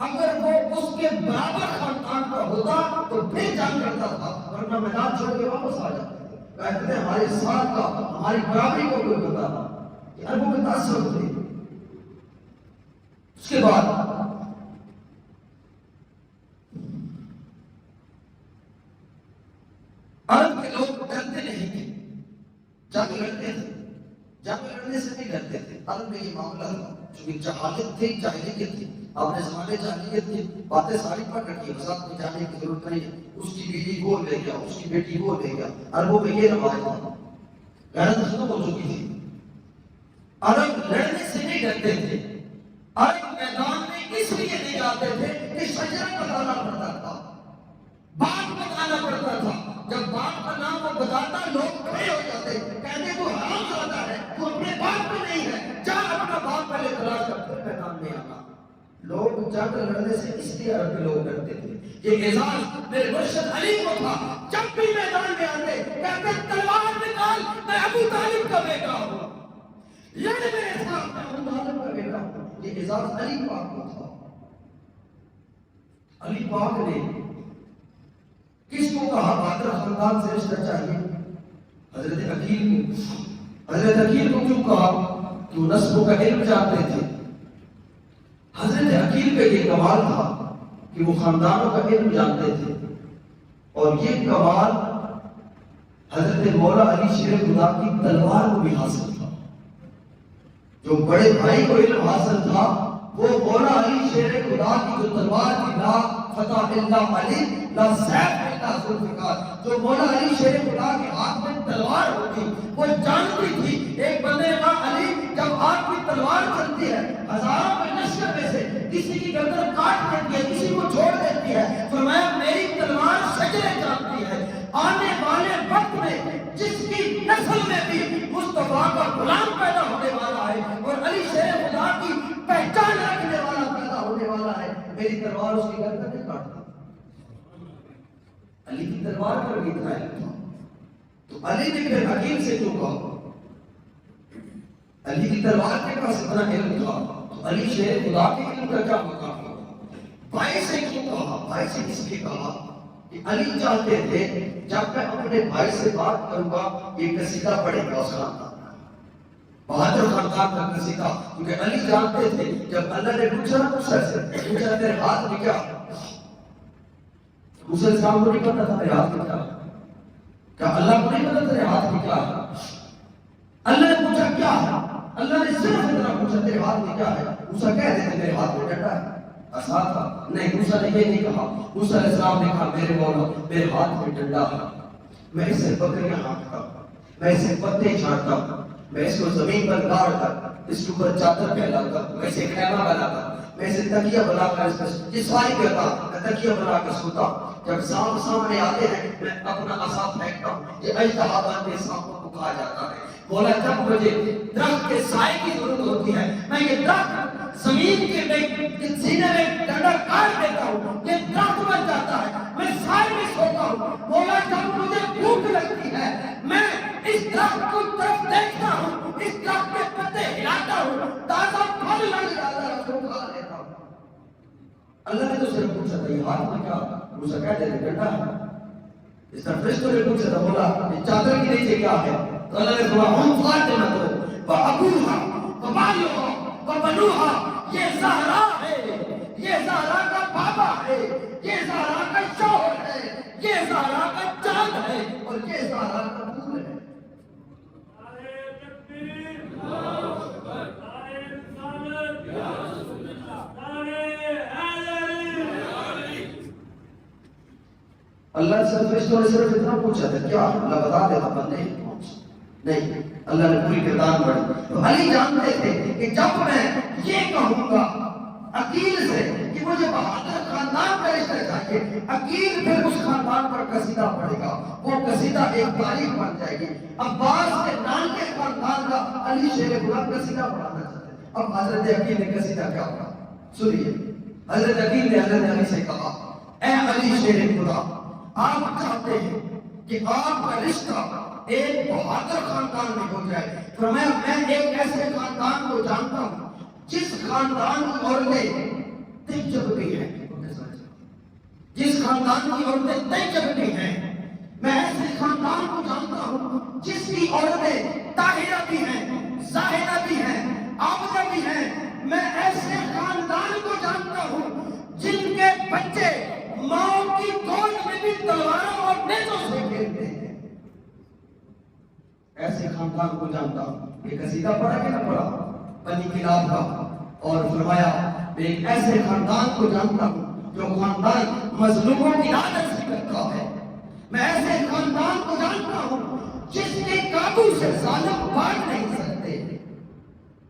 اگر وہ اس کے برابر خاندان کا ہوتا تو پھر جنگ کرتا تھا، ورنہ میدان چھوڑ کے واپس آ جاتے تھے. کہتے تھے ہمارے ساتھ کا، ہماری برابری کو کوئی ہوتا تھا. یہ عربوں کے تعصب تھے. اس کے بعد عرب کے لوگ ڈرتے نہیں تھے، جنگ لڑتے تھے. جنگ لڑنے سے نہیں ڈرتے تھے. عرب میں یہ معاملہ تھا چونکہ جہالت تھی، جاہلیت تھی. آپ نے زمانے جاہلیت تھی، باتیں ساری پڑھ رکھی ہے، وضاحت میں جانے کی ضرورت نہیں ہے. اس کی بیوی وہ لے گیا، اس کی بیٹی وہ لے گیا. عربوں میں یہ رواج تھا. غیرت ختم ہو چکی تھی. عرب لڑنے سے نہیں ڈرتے تھے. عرب میدان میں اس لیے نہیں جاتے تھے کہ شجرہ بتانا پڑتا تھا، باپ بتانا پڑتا تھا. جب باپ کا نام وہ بتاتا لوگ کھڑے ہو جاتے، کہتے تو حرام زادہ ہے، تو اپنے باپ میں نہیں ہے، جا اپنا باپ پہلے تلاش کر پھر میدان میں آنا. لوگ جنگ لڑنے سے اس لیے عرب کے لوگ ڈرتے تھے. یہ اعزاز میرے مرشد علی کو تھا. جب بھی میدان میں آتے کہتے تلوار نکال، میں ابو طالب کا بیٹا ہوں، لڑ میرے ساتھ، میں ابو طالب کا بیٹا ہوں. یہ اعزاز علی پاک کو تھا. علی پاک نے کس کو کہا بہادر خاندان سے رشتہ چاہیے؟ حضرت عقیل کو۔ حضرت عقیل کو کیوں کہا؟ کہ وہ نسبوں کا علم جانتے تھے۔ حضرت عقیل کا یہ کمال تھا کہ وہ خاندانوں کا علم جانتے تھے، اور یہ کمال حضرت مولا علی شیر خدا کی تلوار کو بھی حاصل تھا۔ جو بڑے بھائی کو علم حاصل تھا وہ مولا علی شیر خدا کی جو تلوار کی لا فتح اللہ علی لا سیف اللہ ذوالفقار، جو مولا علی شیر خدا کے ہاتھ میں تلوار ہوتی وہ جانتی تھی۔ ایک بندے کا علی جب آپ کی تلوار چلتی ہے ہزاروں کے لشکر میں سے کسی کی گردن کاٹ دیتی ہے، کسی کو چھوڑ دیتی ہے، فرمایا میری تلوار شجرے جانتی ہے، آنے والے وقت میں جس کی نسل میں بھی مصطفیٰ کا غلام پیدا ہونے والا ہے اور علی شیر خدا کی پہچان رکھنے والا پیدا ہونے والا ہے، میری تلوار اس کی گردن نہیں کاٹتی۔ علی کی تلوار پر بھی اتنا علم تھا، تو علی نے پھر عقیل سے کیوں کہا؟ علی کی تلوار کے پاس اتنا علم تھا تو علی شیر خدا کے علم کا کیا مقام ہوگا؟ بھائی سے کیوں کہا؟ بھائی سے اس لیے کہا کہ علی چاہتے تھے جب میں اپنے بھائی سے بات کروں گا یہ قصیدہ پڑھے گا اس خاندان کا، بہادر خاندان کا قصیدہ، کیونکہ علی جانتے تھے جب اللہ نے پوچھا نا موسیٰ سے، پوچھا تیرے ہاتھ میں کیا؟ موسیٰ علیہ السلام کو نہیں پتا تھا تیرے ہاتھ میں کیا؟ کیا اللہ کو نہیں پتا تیرے ہاتھ میں کیا ہے؟ اللہ نے پوچھا کیا ہے؟ اللہ نے صرف اتنا پوچھا تیرے ہاتھ میں کیا ہے؟ موسیٰ کہہ دیتے میرے ہاتھ میں ڈنڈا ہے، آسان تھا۔ نہیں، موسیٰ نے یہ نہیں کہا۔ موسیٰ علیہ السلام نے کہا میرے مولا میرے ہاتھ میں ڈنڈا ہے، میں اسے بکریاں ہانکتا ہوں، میں اسے پتے چھاڑتا ہوں، میں اس کو زمین پر گاڑ کر اس کے اوپر چادر پھیلاتا ہوں، میں اسے خیمہ بناتا ہوں، میں اسے تکیہ بنا کر اس پر جسوائی کرتا ہوں، میں تکیہ بنا کر سوتا ہوں۔ جب سانپ سامنے آتے ہیں میں اپنا عصا پھینکتا ہوں، یہ اژدہا بن کے سانپوں کو کھا جاتا ہے۔ بولا جب مجھے درخت کے سائے کی ضرورت ہوتی ہے میں یہ درخت زمین کے سینے میں ڈنڈا کاٹ دیتا ہوں، یہ درخت بن جاتا ہے، میں سائے میں سوتا ہوں۔ بولا جب مجھے بھوک لگتی ہے میں اس درخت کو طرف دیکھتا ہوں، اس درخت کے پتے ہلاتا ہوں، تازہ پھل لگ جاتا ہے اس کو کھا لیتا ہوں۔ اللہ نے تو صرف پوچھا تھا یہ ہاتھ میں کیا؟ موسیٰ کہتے تھے ڈنڈا ہے۔ اس طرح فرشتوں نے پوچھا تھا، بولا یہ چادر کے نیچے کیا ہے؟ تو اللہ نے بولا ہم فاطمہ وابوہا وبالغا وبنوہا، یہ زہرا ہے، یہ زہرا کا بابا ہے، یہ زہرا کا شوہر ہے، یہ زہرا کا چاند ہے اور یہ زہرا کا پھول ہے۔ اللہ سے فرشتوں نے صرف اتنا پوچھا تھا کیا؟ اللہ بتا دیتا بندے نہیں، اللہ نے پوری کردار پڑھی۔ تو علی جانتے تھے کہ جب میں یہ کہوں گا عقیل سے کہ مجھے بہادر خاندان کا رشتہ چاہیے، عقیل پھر اس خاندان پر قصیدہ پڑھے گا، وہ قصیدہ ایک تاریخ بن جائے گی۔ عباس کے نام کے خاندان کا علی شیر خدا قصیدہ پڑھانا چاہتے ہیں۔ اب حضرت عقیل نے قصیدہ کیا پڑھا سنیے۔ حضرت عقیل نے حضرت علی سے کہا اے علی شیر خدا، آپ چاہتے ہیں کہ آپ کا رشتہ ایک بہادر خاندان میں ہو جائے، فرمایا میں ایک ایسے خاندان کو جانتا ہوں جس خاندان کی عورتیں طیب بھی ہیں، جس خاندان کی عورتیں طیب بھی ہیں، میں ایسے خاندان کو جانتا ہوں جس کی عورتیں طاہرہ بھی ہیں، زاہدہ بھی ہیں، عابدہ بھی ہیں، میں ایسے خاندان کو جانتا ہوں جن کے بچے ماں کی گود میں بھی تلواروں اور نیزوں سے کھیلتے ہیں، ایسے خاندان کو جانتا ہوں۔ یہ قصیدہ پڑھا کہ نہ پڑھا بنی کلاب کا؟ اور فرمایا میں ایک ایسے خاندان کو جانتا ہوں جو خاندان مظلوموں کی عادت سے کرتا ہے، میں ایسے خاندان کو جانتا ہوں جس کے قابو سے ظالم بھاگ نہیں سکتے۔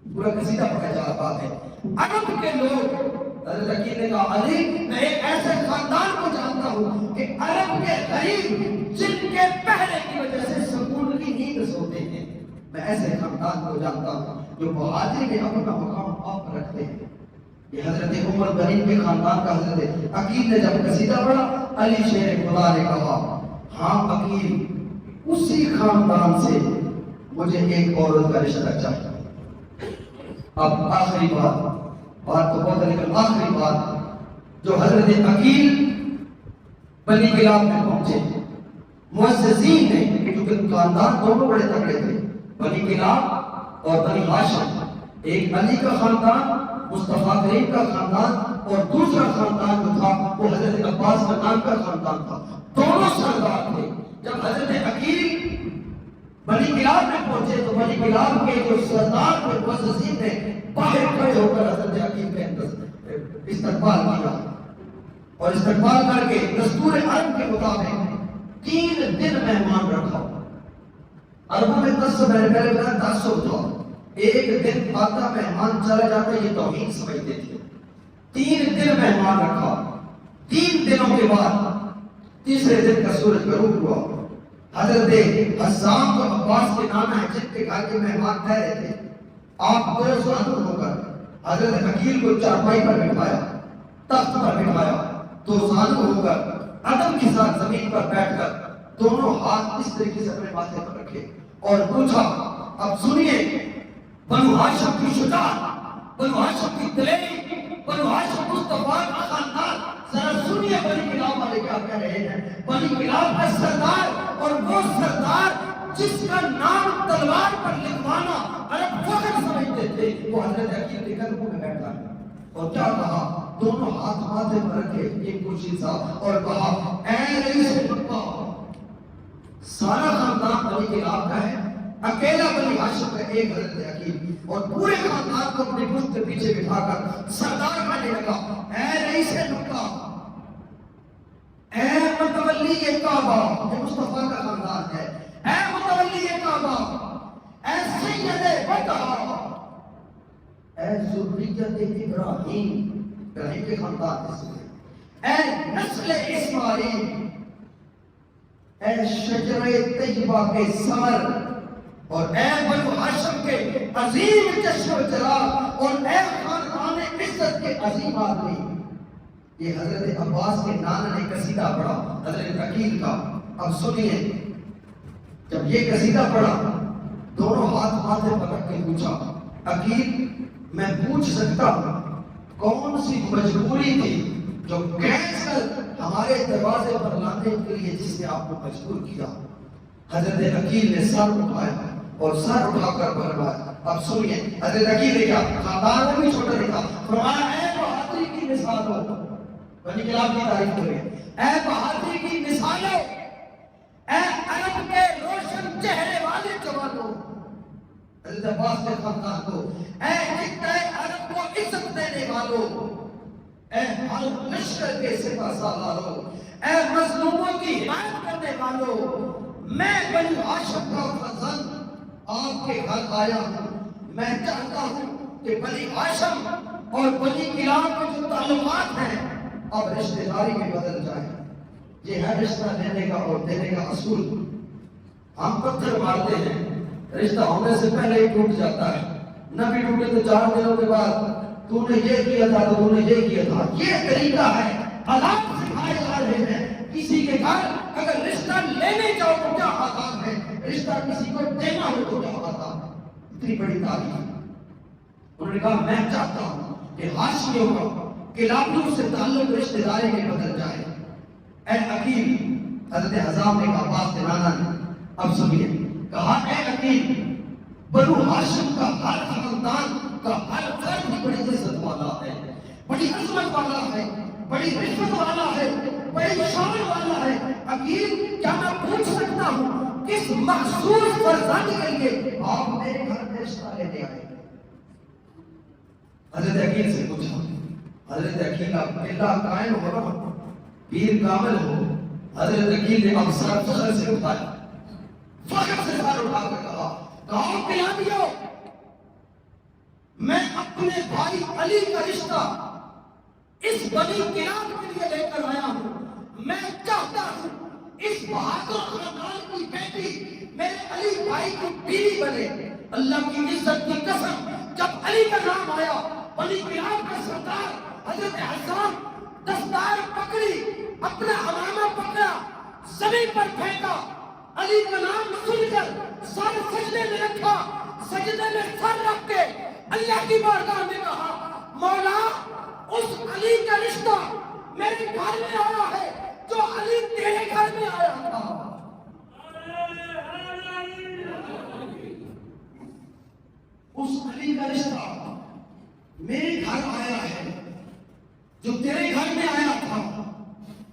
پورا قصیدہ پڑھا جا رہا ہے۔ عرب کے لوگ، حضرت عقیل نے کہا علی میں ایک ایسے خاندان کو جانتا ہوں کہ عرب کے غریب جن کے پہرے کی وجہ سے سکون کی نیند سوتے ہیں، میں ایسے خاندان کو جانتا ہوں جو بہادری میں اپنا مقام آپ رکھتے ہیں۔ یہ حضرت عمر بنی کے خاندان کا حضرت عقیل نے جب قصیدہ پڑھا، علی شیر خدا نے کہا ہاں عقیل اسی خاندان سے مجھے ایک عورت کا رشتہ چاہیے۔ اب آخری بات تو بہت ہے لیکن آخری بات جو حضرت عقیل بنی کلاب میں پہنچے، معززین نے، کیونکہ خاندان دونوں بڑے تگڑے تھے، بنی کلاب اور بنی ہاشم، ایک علی کا خاندان، مصطفیٰ کریم کا خاندان، اور دوسرا خاندان جو تھا وہ حضرت عباس مدان کا خاندان تھا، دونوں سردار تھے۔ جب حضرت عقیل بنی کلاب میں پہنچے تو بنی کلاب کے جو سردار تھے معززین نے باہر کھڑے ہو کر حضرت عقیل کے استقبال کیا، اور استقبال کر کے دستور عرب کے مطابق 3 دن مہمان رکھا۔ عربوں میں 10 سے پہلے تعصب تھا، ایک دن آتا مہمان چلا جاتا یہ توہین سمجھتے تھے۔ 3 دن مہمان رکھا، 3 دنوں کے بعد تیسرے دن کا سورج غروب ہوا۔ حضرت حسام اور عباس کے نانا ہے جن کے گھر کے مہمان ٹھہرے تھے، آپ 2 زانو ہو کر حضرت عقیل کو چارپائی پر بٹھایا، تخت پر بٹھایا، 2 زانو ہو کر ادب کے ساتھ زمین پر بیٹھ کر دونوں ہاتھ اس طریقے سے اپنے ماتھے پر رکھے اور پوچھا، اب سنیے بنو ہاشم کی شجاعت، بنو ہاشم کی دلیری، بنو ہاشم مصطفیٰ کا خاندان، ذرا سنیے بنی کلاب والے کیا کہہ رہے ہیں۔ بنی کلاب کا سردار، اور وہ سردار جس کا نام تلوار پر لکھوانا عرب فخر سمجھتے تھے، وہ حضرت عقیل کے قدموں میں بیٹھا ہے۔ اور کیا کہا؟ دونوں ہاتھ ماتھے پر رکھے ایک کرسی صاحب اور کہا، اے رئیس مکہ، سارا خاندان بنی کلاب کا ہے، اکیلا بنی ہاشم کا ایک حضرت عقیل، اور پورے خاندان کو اپنے پشت کے پیچھے بٹھا کر سردار کہنے لگا، اے رئیس مکہ، اے متولی کعبہ، یہ مصطفیٰ کا خاندان ہے، اے متولی کعبہ، اے سید وطہا، اے ذریت ابراہیم، ابراہیم کے خاندان سے، اے نسل اسماعیل، اے شجر طیبہ کے ثمر، اور اے بنو ہاشم کے عظیم چشم و چراغ، اور اے خاندان عزت کے عظیم آدمی۔ یہ حضرت عباس کے نانا نے قصیدہ پڑھا حضرت عقیل کا۔ اب سنیے، جب یہ قصیدہ پڑھا دونوں ہاتھ ماتھے پر رکھ کے پوچھا، عقیل میں پوچھ سکتا ہوں کون سی مجبوری تھی جو کینس کر ہمارے دروازے پر لانے کے لیے جس نے آپ کو مجبور کیا؟ حضرت عقیل نے سر اٹھایا اور سر اٹھا کر فرمایا، اب سنیے حضرت عقیل نے کیا خاندان میں بھی چھوٹا نہیں تھا، فرمایا، اے بہادری کی مثال ہو، بنی کلاب کی تعریف کریں، اے بہادری کی مثال ہو، اے عرب کے روشن چہرے والے جوانوں، حضرت عباس کے خاندان کو، اے خطہ عرب کو عزت دینے والوں، اے ہر لشکر کے سپہ سالاروں، اے مظلوموں کی حمایت کرنے والوں، میں بنی ہاشم کا فرزند آپ کے گھر آیا ہوں۔ میں چاہتا ہوں کہ بنی ہاشم اور بنی کلاب کے جو تعلقات ہیں اب رشتہ داری میں بدل جائے۔ یہ ہے رشتہ لینے کا اور دینے کا اصول۔ ہم پتھر مارتے ہیں، رشتہ ہونے سے پہلے ہی ٹوٹ جاتا ہے، نہ بھی ٹوٹے تو 4 دنوں کے بعد تو نے یہ کیا تھا تو نے یہ کیا تھا۔ یہ طریقہ ہے، آداب سکھائے جا رہے ہیں۔ کسی کے گھر اگر رشتہ لینے جاؤ تو کیا آداب ہے، رشتہ کسی کو دینا ہو تو کیا آداب ہے۔ اتنی بڑی تعریف۔ انہوں نے کہا میں چاہتا ہوں کہ ہاشمیوں کا کلابیوں سے تعلق رشتہ داری میں بدل جائے۔ اے عقیل، حضرت حسام نے کہا، عباس کے نانا نے، اب سنیے، کہا اے عقیل، بنو ہاشم کا ہر خاندان کا ہر فرد بڑی عزت والا ہے، بڑی عظمت والا ہے، بڑی رشوت والا ہے، بڑی شان والا ہے۔ عقیل، کیا میں پوچھ سکتا ہوں کس مخصوص فرزند کے لیے آپ میرے گھر میں رشتہ لینے آئے؟ حضرت عقیل سے پوچھا۔ حضرت عقیل اللہ قائم ہو رہا، پیر کامل ہو۔ حضرت عقیل نے اب سر فخر سے اٹھایا، فخر سے سر اٹھا کر کہا، کہاں کلابیوں، میں اپنے بھائی علی کا رشتہ اس بنی کلاب کے لیے لے کر آیا ہوں۔ میں چاہتا ہوں اس بہادر خاندان کی بیٹی میرے علی بھائی کی بیوی بنے۔ اللہ کی عزت کی قسم، جب علی کا نام آیا، بنی کلاب کا سردار حضرت حسام دستار پکڑی، اپنا امامہ پکڑا، زمین پر پھینکا، علی کا نام سن کر سر سجدے میں رکھا، سجدے میں سر رکھ کے اللہ کی بارگاہ میں کہا، مولا، اس علی کا رشتہ میرے گھر میں آیا ہے جو علی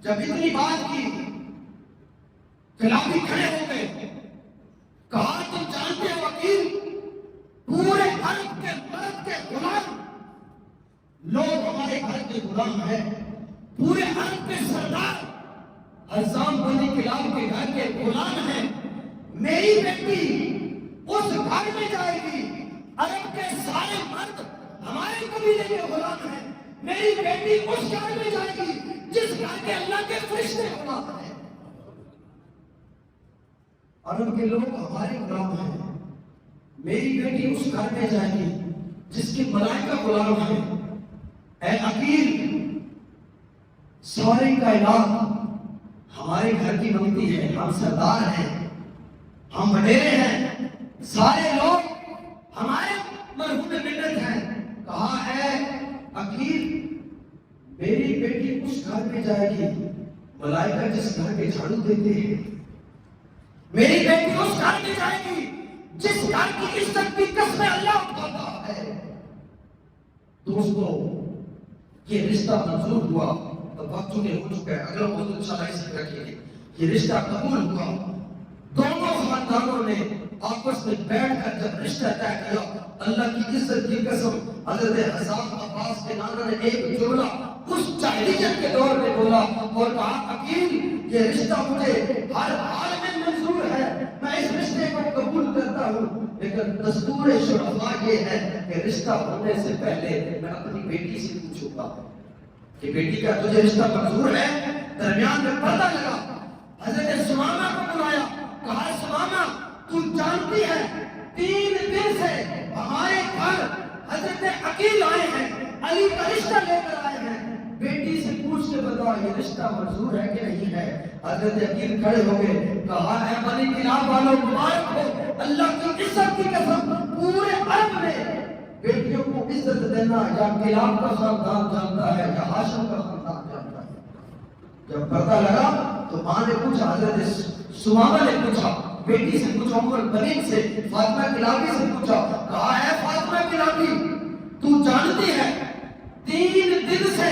جب اتنی بات کی خلافی کھڑے ہو گئے، کہا تم جانتے ہو عقیل، پورے عرب کے مرد کے غلام لوگ ہمارے گھر کے غلام ہیں، پورے عرب کے سردار حزام بنی کلاب کے گھر کے غلام ہیں، میری بیٹی اس گھر میں جائے گی، عرب کے سارے مرد ہمارے قبیلے کے غلام ہیں، میری بیٹی اس گھر میں جائے گی جس گھر کے اللہ کے فرشتے غلام ہیں، عرب کے لوگ ہمارے غلام ہیں، میری بیٹی اس گھر میں جائے گی جس کے ملائکہ غلام ہیں۔ اے عقیل، ساری کائنات ہمارے گھر کی بنتی ہے، ہم سردار ہیں، ہم وڈیرے ہیں، سارے لوگ ہمارے مرہون ملت ہیں۔ کہا ہے عقیل، میری بیٹی اس گھر میں جائے گی ملائکہ جس گھر کے جھاڑو دیتے ہیں، میری بیٹی اس گھر میں جائے گی جس گھر کی عزت کی قسمیں اللہ اٹھاتا ہے۔ دوستو، یہ رشتہ منظور ہوا، تو وقت چکے ہو چکا ہے، اگلا موضوع انشاءاللہ اس سے رکھیں گے۔ یہ رشتہ قبول ہوا، دونوں خاندانوں نے آپس میں بیٹھ کر جب رشتہ طے کیا، اللہ کی عزت کی قسم، حضرت حسان عباس کے نانا نے ایک جملہ اس جاہلیت کے دور میں بولا اور کہا عقیل، یہ رشتہ مجھے ہر حال میں منظور ہے، میں اس رشتے کو قبول کرتا ہوں، لیکن دستور شرفا یہ ہے کہ رشتہ ہونے سے پہلے میں اپنی بیٹی سے پوچھوں گا کہ بیٹی کا تجھے رشتہ منظور ہے؟ درمیان میں پتہ لگا، حضرت سمامہ کو بلایا، کہا سمامہ تو جانتی ہے 3 دن سے ہمارے گھر حضرت عقیل آئے ہیں، علی کا رشتہ لے کر آئے ہیں، بیٹی سے پوچھ کے بتا یہ رشتہ منظور ہے کہ نہیں ہے؟ حضرت عقیل کھڑے ہو گئے، کہا اے بنی کلاب والوں مبارک ہو، اللہ کی عزت کی قسم، پورے عرب میں بیٹیوں کو عزت دینا یا کلاب کا خاندان جانتا ہے یا ہاشم کا خاندان جانتا ہے۔ جب پتہ لگا تو ماں نے پوچھا، حضرت سمامہ نے پوچھا، بیٹی سے پوچھا، ام البنین سے فاطمہ کلابی سے پوچھا، کہا اے فاطمہ کلابی، تو جانتی ہے 3 دن سے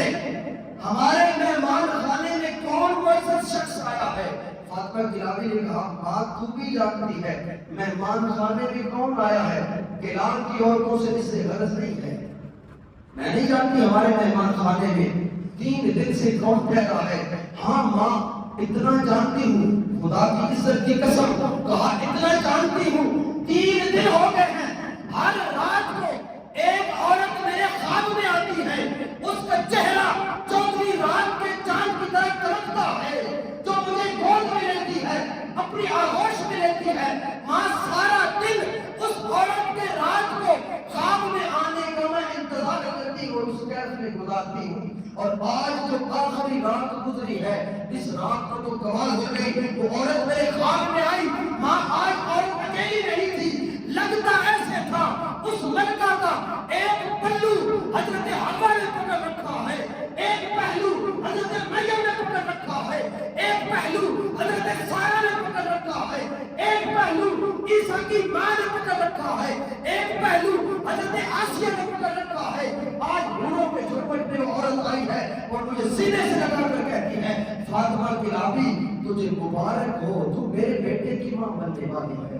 ہمارے مہمان خانے میں کون معزز شخص آیا ہے؟ فاطمہ کلابی نے کہا ماں تو بھی جانتی ہے مہمان خانے میں کون آیا ہے، کلاب کی عورتوں سے اس سے غرض نہیں ہے، میں نہیں جانتی ہمارے مہمان خانے میں 3 دن سے کون ٹھہرا ہے۔ ہاں ماں اتنا جانتی ہوں، خدا کی عزت کی قسم، کہا اتنا جانتی ہوں 3 دن ہو گئے ہیں، ہر رات کو ایک عورت میرے خواب میں آتی ہے، اس کا چہرہ چوتھی رات کے چاند کی طرح چمکتا ہے، جو مجھے گود میں لیتی ہے، اپنی آغوش میں لیتی ہے۔ ماں سارا دن اس عورت کے رات کو خواب میں آنے کا میں انتظار کرتی ہوں، اس کیف میں گزارتی ہوں، اور آج جو آخری رات گزری ہے، اس رات کو تو کمال ہو گئی، وہ عورت میرے خواب میں آئی۔ ماں آج عورت اکیلی نہیں تھی، لگتا ایسے تھا اس ملکہ کا ایک پہلو حضرت حوا نے پکڑ رکھا ہے، ایک پہلو حضرت مریم نے پکڑ رکھا ہے، ایک پہلو حضرت سارہ نے پکڑ رکھا ہے، ایک پہلو عیسیٰ کی ماں نے پکڑ رکھا ہے، ایک پہلو حضرت آسیہ نے پکڑ رکھا ہے۔ آج گھوڑوں پہ جھوپٹ میں عورت آئی ہے اور مجھے سینے سے لگا کر کہتی ہے فاطمہ کلابی تجھے مبارک ہو، تو میرے بیٹے کی ماں بننے والی ہے۔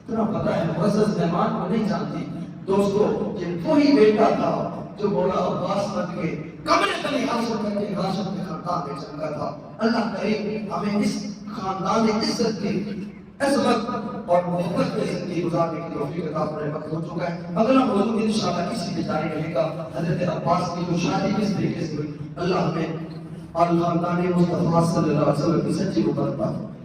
اتنا پتہ ہے معزز مہمان کو نہیں جانتی۔ دوستو، یہ وہی بیٹا تھا جو مولا عباس بن کے قبر تلی حاصل کر کے ہاشم کے خاندان میں چلا تھا۔ اللہ کریم ہمیں اس خاندان عزت کی عظمت اور محبت کی زندگی گزارنے کی توفیق عطا فرمائے۔ وقت ہو چکا ہے، اگلا موضوع انشاءاللہ اسی میں جاری رہے گا۔ حضرت عباس کی جو شادی کس طریقے سے ہوئی، اللہ ہمیں اور خاندان مصطفیٰ صلی اللہ علیہ وسلم کی سچی محبت عطا فرمائے۔